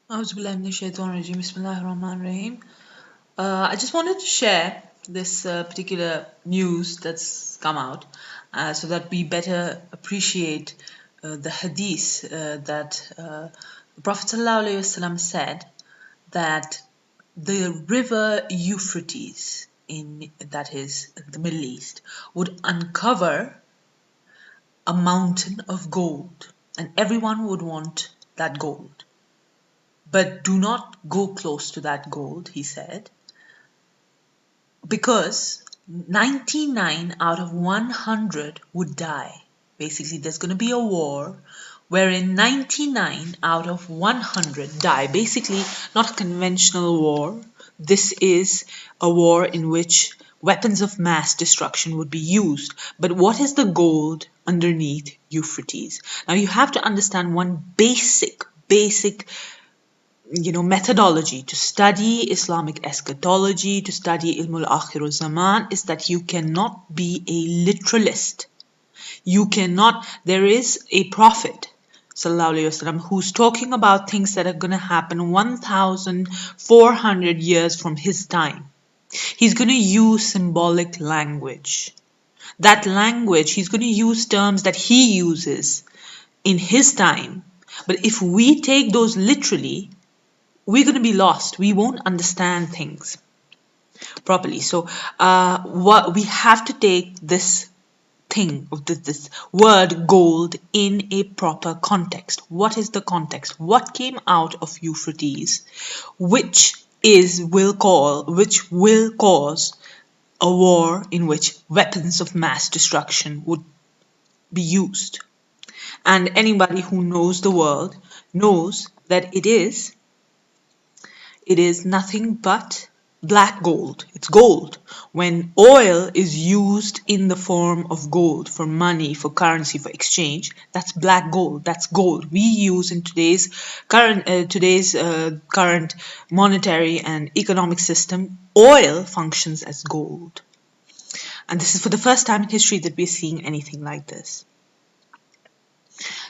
Auzubillahiminashaitanirrajim. Bismillahirrahmanirrahim. I just wanted to share this particular news that's come out so that we better appreciate the hadith that the Prophet ﷺ said that the river Euphrates that is the Middle East would uncover a mountain of gold, and everyone would want that gold. But do not go close to that gold, he said, because 99 out of 100 would die. Basically, there's going to be a war wherein 99 out of 100 die. Basically, not a conventional war. This is a war in which weapons of mass destruction would be used. But what is the gold underneath Euphrates? Now, you have to understand one basic methodology to study Islamic eschatology, to study Ilmul Akhir Zaman, is that you cannot be a literalist. There is a prophet, sallallahu alaihi wasallam, who's talking about things that are going to happen 1,400 years from his time. He's going to use symbolic language. That language, he's going to use terms that he uses in his time. But if we take those literally, we're going to be lost. We won't understand things properly. So what we have to take this thing of this word gold in a proper context. What is the context? What came out of Euphrates, which will cause a war in which weapons of mass destruction would be used? And anybody who knows the world knows that it is nothing but black gold. It's gold. When oil is used in the form of gold for money, for currency, for exchange, that's black gold. That's gold. We use in today's current monetary and economic system, oil functions as gold. And this is for the first time in history that we're seeing anything like this.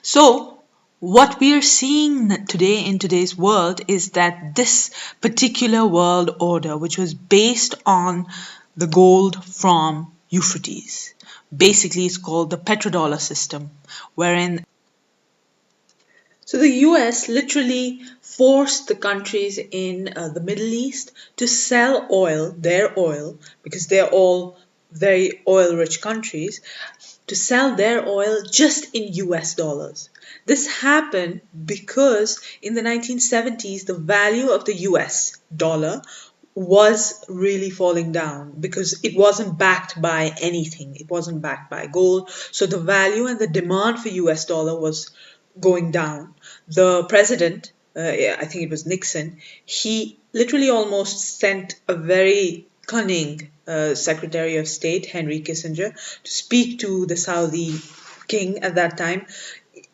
So, what we are seeing today in today's world is that this particular world order, which was based on the gold from Euphrates, basically is called the petrodollar system, wherein the US literally forced the countries in the Middle East to sell their oil, because they're all very oil-rich countries, to sell their oil just in US dollars. This happened because in the 1970s, the value of the US dollar was really falling down because it wasn't backed by anything. It wasn't backed by gold. So the value and the demand for US dollar was going down. The president, I think it was Nixon, he literally almost sent a very cunning Secretary of State, Henry Kissinger, to speak to the Saudi king at that time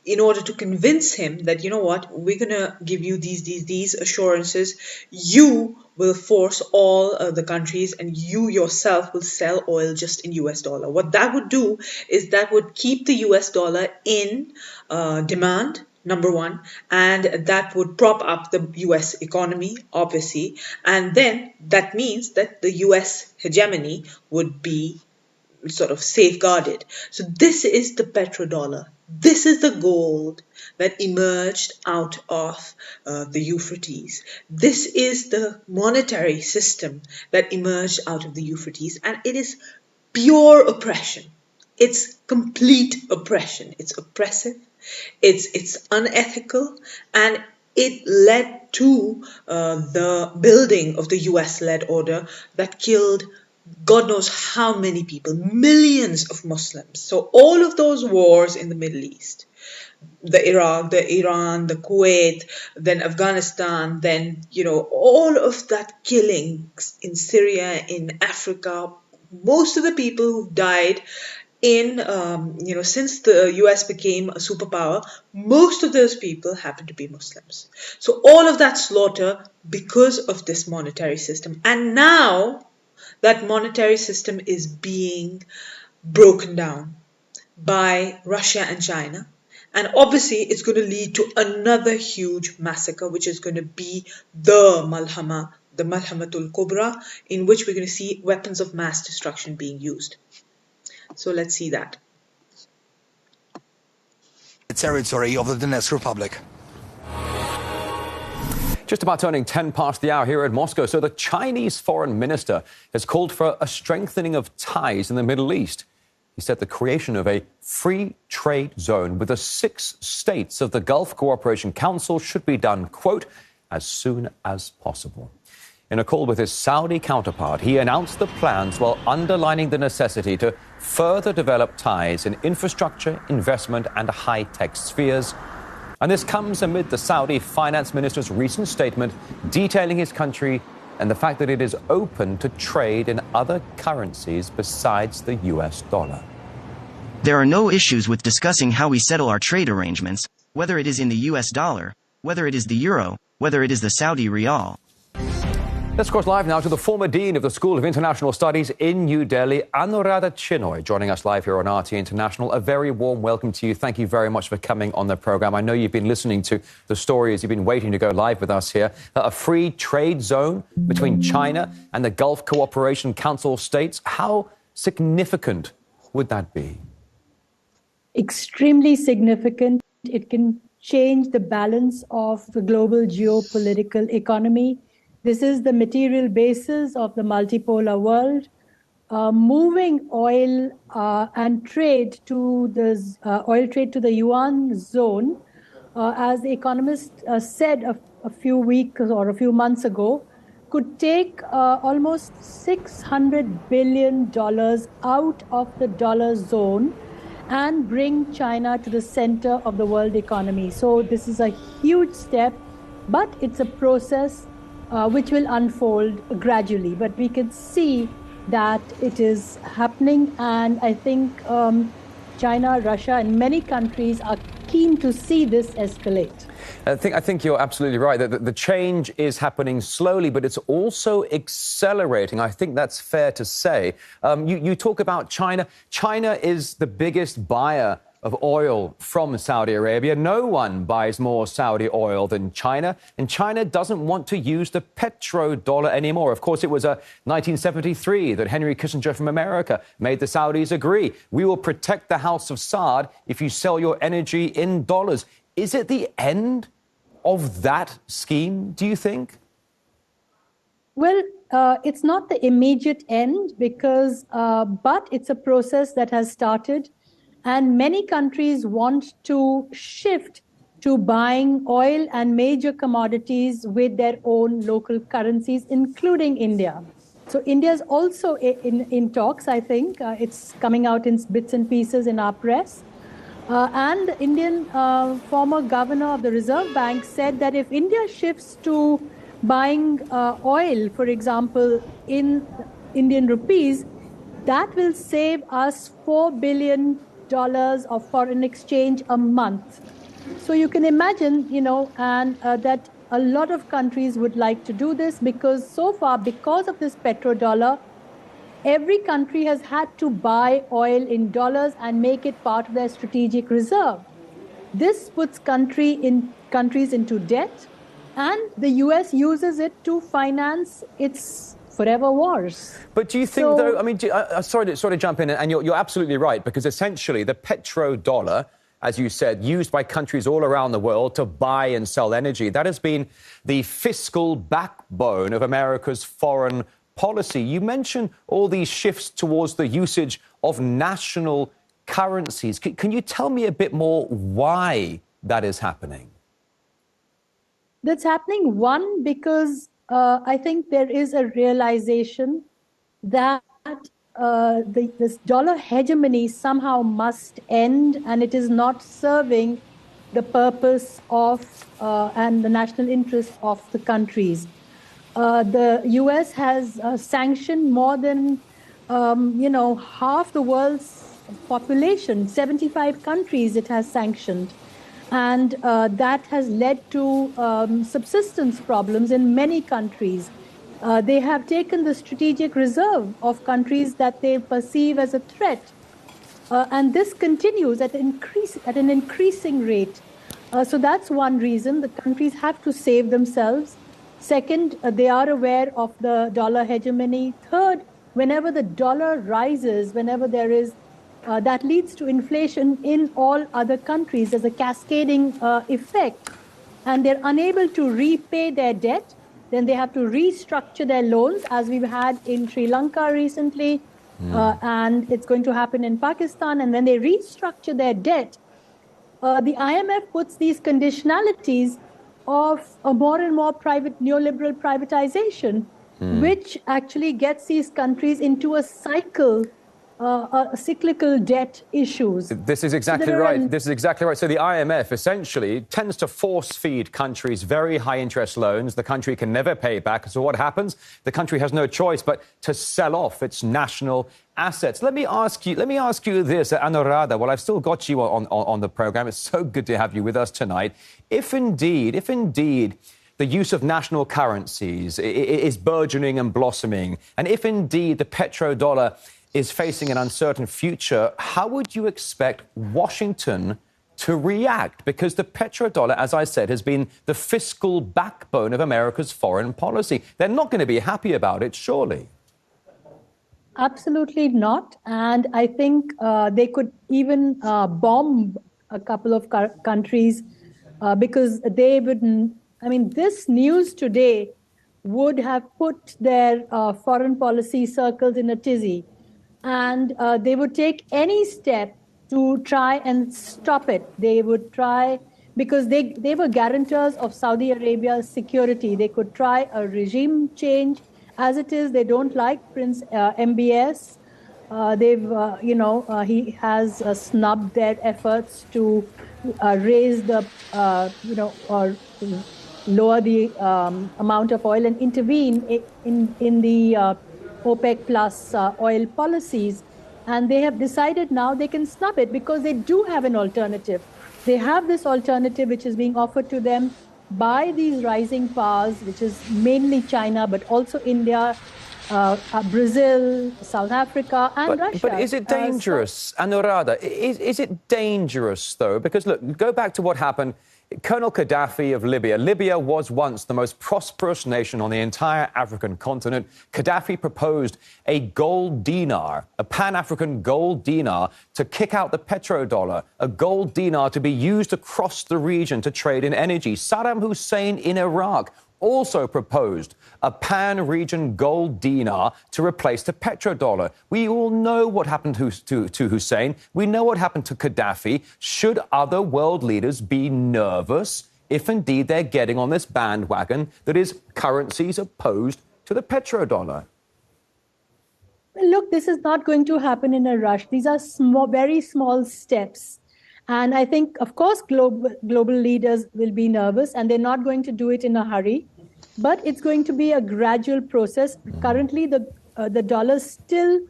in order to convince him that, you know what, we're going to give you these assurances. You will force all the countries and you yourself will sell oil just in US dollar. What that would do is that would keep the US dollar in demand, number one, and that would prop up the US economy, obviously, and then that means that the US hegemony would be sort of safeguarded. So this is the petrodollar. This is the gold that emerged out of the Euphrates. This is the monetary system that emerged out of the Euphrates, and it is pure oppression. It's complete oppression. It's oppressive. It's unethical, and it led to the building of the US-led order that killed God knows how many people, millions of Muslims. So all of those wars in the Middle East, the Iraq, the Iran, the Kuwait, then Afghanistan, then, all of that killing in Syria, in Africa, most of the people who died in, since the US became a superpower, most of those people happen to be Muslims. So all of that slaughter because of this monetary system. And now that monetary system is being broken down by Russia and China. And obviously, it's going to lead to another huge massacre, which is going to be the Malhama, the Malhamatul Kubra, in which we're going to see weapons of mass destruction being used. So let's see that. The territory of the Donetsk Republic. Just about turning 10 past the hour here in Moscow. So the Chinese foreign minister has called for a strengthening of ties in the Middle East. He said the creation of a free trade zone with the 6 states of the Gulf Cooperation Council should be done, quote, as soon as possible. In a call with his Saudi counterpart, he announced the plans while underlining the necessity to further develop ties in infrastructure, investment and high-tech spheres. And this comes amid the Saudi finance minister's recent statement detailing his country and the fact that it is open to trade in other currencies besides the US dollar. There are no issues with discussing how we settle our trade arrangements, whether it is in the US dollar, whether it is the euro, whether it is the Saudi riyal. Let's cross live now to the former Dean of the School of International Studies in New Delhi, Anuradha Chinoy, joining us live here on RT International. A very warm welcome to you. Thank you very much for coming on the programme. I know you've been listening to the stories. You've been waiting to go live with us here. A free trade zone between China and the Gulf Cooperation Council states. How significant would that be? Extremely significant. It can change the balance of the global geopolitical economy. This is the material basis of the multipolar world. Moving oil and trade to the yuan zone, as the economist said a few weeks or a few months ago, could take almost $600 billion out of the dollar zone and bring China to the center of the world economy. So this is a huge step, but it's a process which will unfold gradually. But we can see that it is happening, and I think China, Russia, and many countries are keen to see this escalate. I think you're absolutely right. The change is happening slowly, but it's also accelerating. I think that's fair to say. You talk about China. China is the biggest buyer of oil from Saudi Arabia. No one buys more Saudi oil than China, and China doesn't want to use the petrodollar anymore. Of course, it was 1973 that Henry Kissinger from America made the Saudis agree. We will protect the House of Saud if you sell your energy in dollars. Is it the end of that scheme, do you think? Well, it's not the immediate end but it's a process that has started. And many countries want to shift to buying oil and major commodities with their own local currencies, including India. So India is also in talks, I think. It's coming out in bits and pieces in our press. And the Indian former governor of the Reserve Bank said that if India shifts to buying oil, for example, in Indian rupees, that will save us $4 billion of foreign exchange a month. So you can imagine, that a lot of countries would like to do this because so far, because of this petrodollar, every country has had to buy oil in dollars and make it part of their strategic reserve. This puts countries into debt, and the US uses it to finance its forever wars. But do you think, though, I mean, sorry to jump in, and you're absolutely right, because essentially the petrodollar, as you said, used by countries all around the world to buy and sell energy, that has been the fiscal backbone of America's foreign policy. You mentioned all these shifts towards the usage of national currencies. Can you tell me a bit more why that is happening? That's happening, one, because I think there is a realization that this dollar hegemony somehow must end, and it is not serving the purpose of and the national interest of the countries. The US has sanctioned more than, half the world's population, 75 countries it has sanctioned. And that has led to subsistence problems in many countries. They have taken the strategic reserve of countries that they perceive as a threat. And this continues at an increasing rate. So that's one reason the countries have to save themselves. Second, they are aware of the dollar hegemony. Third, whenever the dollar rises, whenever there is, that leads to inflation in all other countries as a cascading effect. And they're unable to repay their debt. Then they have to restructure their loans, as we've had in Sri Lanka recently. And it's going to happen in Pakistan. And when they restructure their debt, the IMF puts these conditionalities of a more and more neoliberal privatization, which actually gets these countries into a cyclical debt issues. This is exactly right. This is exactly right. So the IMF essentially tends to force-feed countries very high-interest loans. The country can never pay back. So what happens? The country has no choice but to sell off its national assets. Let me ask you this, Anuradha. Well, I've still got you on the program. It's so good to have you with us tonight. If indeed the use of national currencies is burgeoning and blossoming, and if indeed the petrodollar is facing an uncertain future, how would you expect Washington to react? Because the petrodollar, as I said, has been the fiscal backbone of America's foreign policy. They're not going to be happy about it, surely. Absolutely not. And I think they could even bomb a couple of countries because they wouldn't. I mean, this news today would have put their foreign policy circles in a tizzy. And they would take any step to try and stop it. They would try, because they were guarantors of Saudi Arabia's security. They could try a regime change. As it is, they don't like Prince MBS. He has snubbed their efforts to raise the, or lower the amount of oil and intervene in the OPEC plus oil policies. And they have decided now they can snub it because they do have an alternative. They have this alternative which is being offered to them by these rising powers, which is mainly China, but also India, Brazil, South Africa, and Russia. But is it dangerous, Anuradha? Is it dangerous, though? Because, look, go back to what happened. Colonel Gaddafi of Libya. Libya was once the most prosperous nation on the entire African continent. Gaddafi proposed a gold dinar, a pan-African gold dinar, to kick out the petrodollar, a gold dinar to be used across the region to trade in energy. Saddam Hussein in Iraq also proposed a pan-region gold dinar to replace the petrodollar. We all know what happened to Hussein. We know what happened to Gaddafi. Should other world leaders be nervous if indeed they're getting on this bandwagon that is currencies opposed to the petrodollar? Look, this is not going to happen in a rush. These are very small steps. And I think, of course, global leaders will be nervous, and they're not going to do it in a hurry. But it's going to be a gradual process. Currently, the dollar still,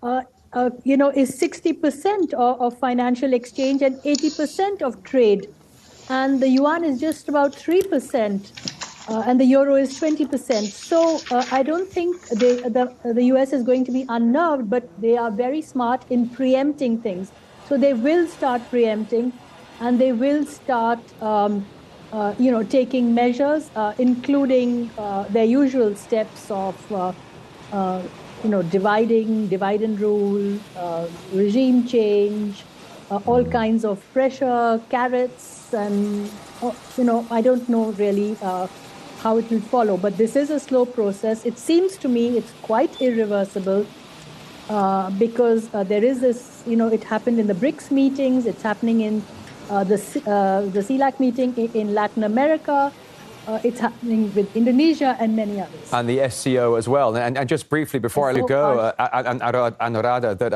is 60% of financial exchange and 80% of trade. And the yuan is just about 3%, and the euro is 20%. So I don't think the US is going to be unnerved, but they are very smart in preempting things. So they will start preempting, and they will start, taking measures, including their usual steps of, divide and rule, regime change, all kinds of pressure, carrots, and, I don't know really how it will follow. But this is a slow process. It seems to me it's quite irreversible. Because there is this, it happened in the BRICS meetings, it's happening in the CELAC meeting in Latin America, it's happening with Indonesia and many others. And the SCO as well. And just briefly, before I let go, Anuradha, that,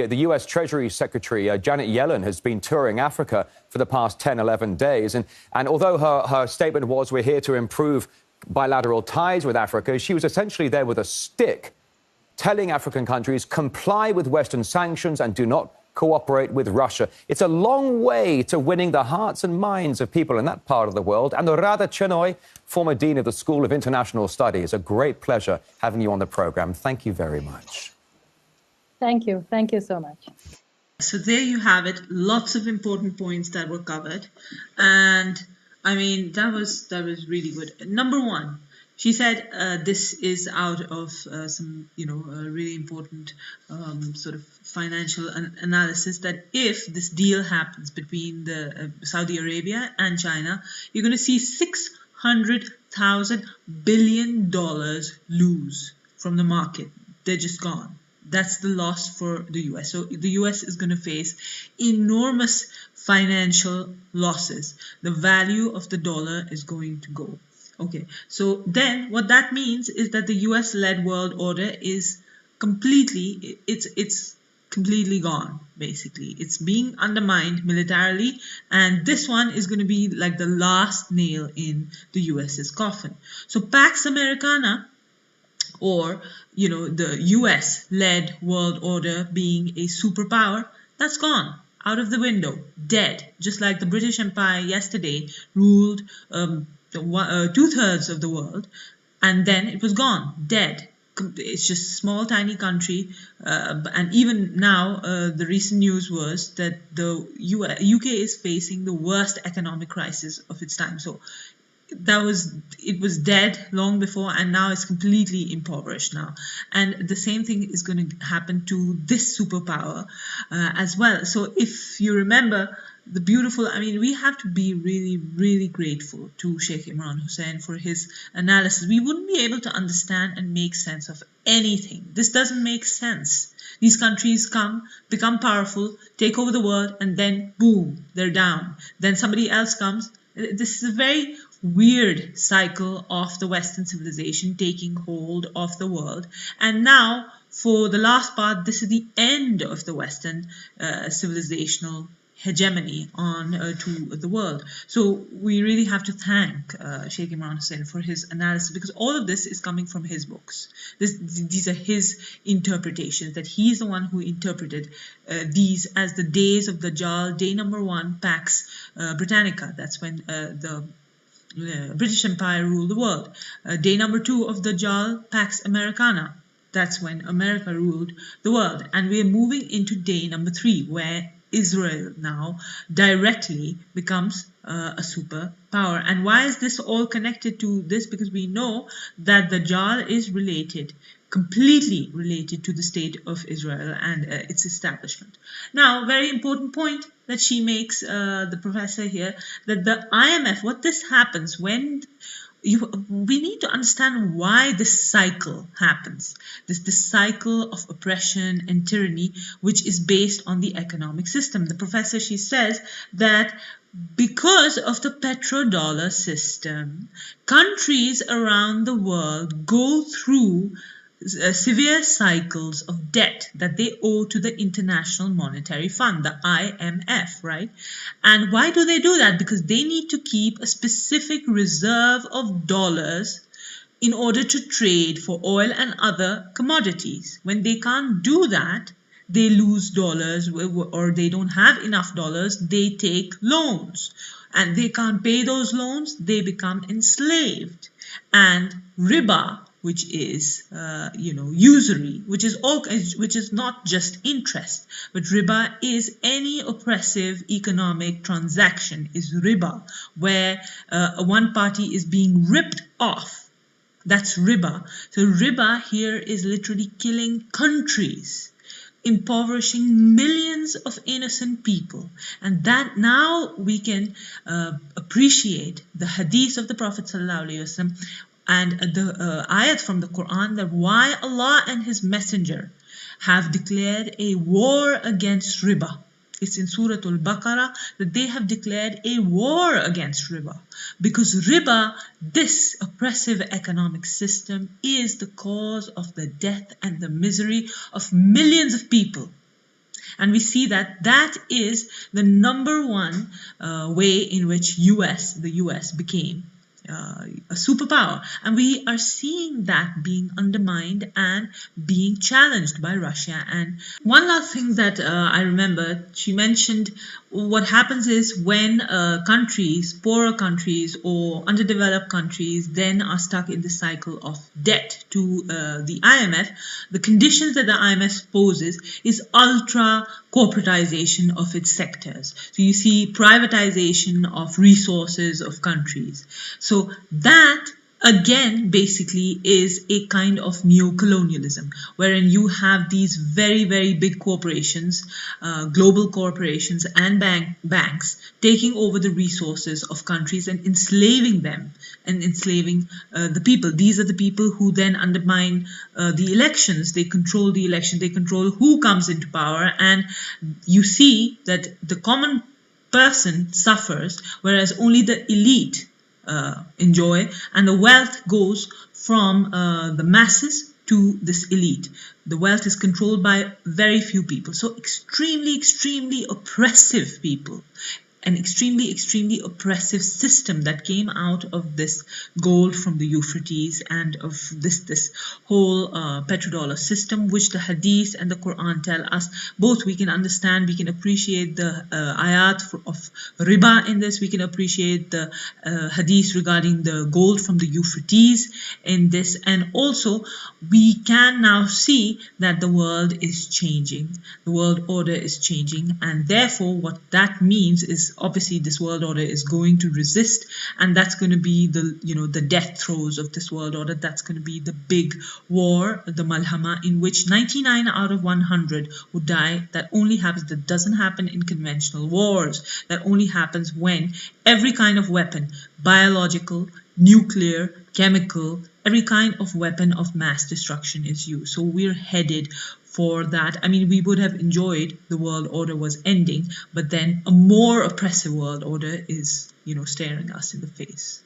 the US Treasury Secretary, Janet Yellen, has been touring Africa for the past 10, 11 days. And although her statement was, we're here to improve bilateral ties with Africa, she was essentially there with a stick, telling African countries, comply with Western sanctions and do not cooperate with Russia. It's a long way to winning the hearts and minds of people in that part of the world. Anuradha Chenoy, former Dean of the School of International Studies, a great pleasure having you on the program. Thank you very much. Thank you. Thank you so much. So there you have it. Lots of important points that were covered, and I mean that was really good. Number one, she said this is out of some really important sort of financial analysis, that if this deal happens between the Saudi Arabia and China, you're going to see $600,000 billion lose from the market. They're just gone. That's the loss for the US. So the US is going to face enormous financial losses. The value of the dollar is going to go. Okay, so then what that means is that the US-led world order is completely, it's completely gone, basically. It's being undermined militarily, and this one is going to be like the last nail in the US's coffin. So Pax Americana, or the US-led world order being a superpower, that's gone, out of the window, dead. Just like the British Empire yesterday ruled 2/3 of the world, and then it was gone, dead. It's just a small tiny country, and even now the recent news was that the UK is facing the worst economic crisis of its time. So it was dead long before, and now it's completely impoverished now. And the same thing is going to happen to this superpower as well. So if you remember we have to be really, really grateful to Sheikh Imran Hussain for his analysis. We wouldn't be able to understand and make sense of anything. This doesn't make sense. These countries become powerful, take over the world, and then boom, they're down. Then somebody else comes. This is a very weird cycle of the Western civilization taking hold of the world. And now, for the last part, this is the end of the Western civilizational hegemony on to the world. So we really have to thank Sheikh Imran Hussain for his analysis, because all of this is coming from his books. These are his interpretations, that he's the one who interpreted these as the days of Dajjal. Day number 1, Pax Britannica. That's when the British Empire ruled the world. Day number 2 of Dajjal, Pax Americana. That's when America ruled the world. And we're moving into day number 3, where Israel now directly becomes a superpower. And why is this all connected to this? Because we know that Dajjal is completely related to the state of Israel and its establishment. Now, very important point that she makes, the professor here, that the IMF, what this happens when we need to understand why this cycle happens, this cycle of oppression and tyranny, which is based on the economic system. The professor, she says that because of the petrodollar system, countries around the world go through severe cycles of debt that they owe to the International Monetary Fund, the IMF, right? And why do they do that? Because they need to keep a specific reserve of dollars in order to trade for oil and other commodities. When they can't do that, they lose dollars, or they don't have enough dollars, they take loans. And they can't pay those loans, they become enslaved. And riba, which is usury, which is not just interest, but riba is any oppressive economic transaction, is riba, where one party is being ripped off. That's riba. So riba here is literally killing countries, impoverishing millions of innocent people. And that now we can appreciate the hadith of the Prophet ﷺ and the ayat from the Quran, that why Allah and His Messenger have declared a war against riba. It's in Surah Al-Baqarah that they have declared a war against riba. Because riba, this oppressive economic system, is the cause of the death and the misery of millions of people. And we see that is the number one way in which the US became a superpower. And we are seeing that being undermined and being challenged by Russia. And one last thing that I remember, she mentioned what happens is when countries, poorer countries or underdeveloped countries, then are stuck in the cycle of debt to the IMF, the conditions that the IMF poses is ultra corporatization of its sectors. So you see privatization of resources of countries. So that again basically is a kind of neo-colonialism, wherein you have these very, very big corporations, global corporations and banks taking over the resources of countries and enslaving them and enslaving the people. These are the people who then undermine the elections. They control the election. They control who comes into power. And you see that the common person suffers, whereas only the elite enjoy, and the wealth goes from the masses to this elite. The wealth is controlled by very few people. So extremely, extremely oppressive people. An extremely, extremely oppressive system that came out of this gold from the Euphrates and of this whole petrodollar system, which the Hadith and the Quran tell us. Both we can understand, we can appreciate the ayat of riba in this, we can appreciate the Hadith regarding the gold from the Euphrates in this, and also we can now see that the world is changing. The world order is changing, and therefore what that means is obviously this world order is going to resist, and that's going to be the death throes of this world order. That's going to be the big war, the Malhama, in which 99 out of 100 would die. That only happens, that doesn't happen in conventional wars. That only happens when every kind of weapon, biological, nuclear, chemical, every kind of weapon of mass destruction is used. So we're headed for that. I mean, we would have enjoyed the world order was ending, but then a more oppressive world order is, staring us in the face.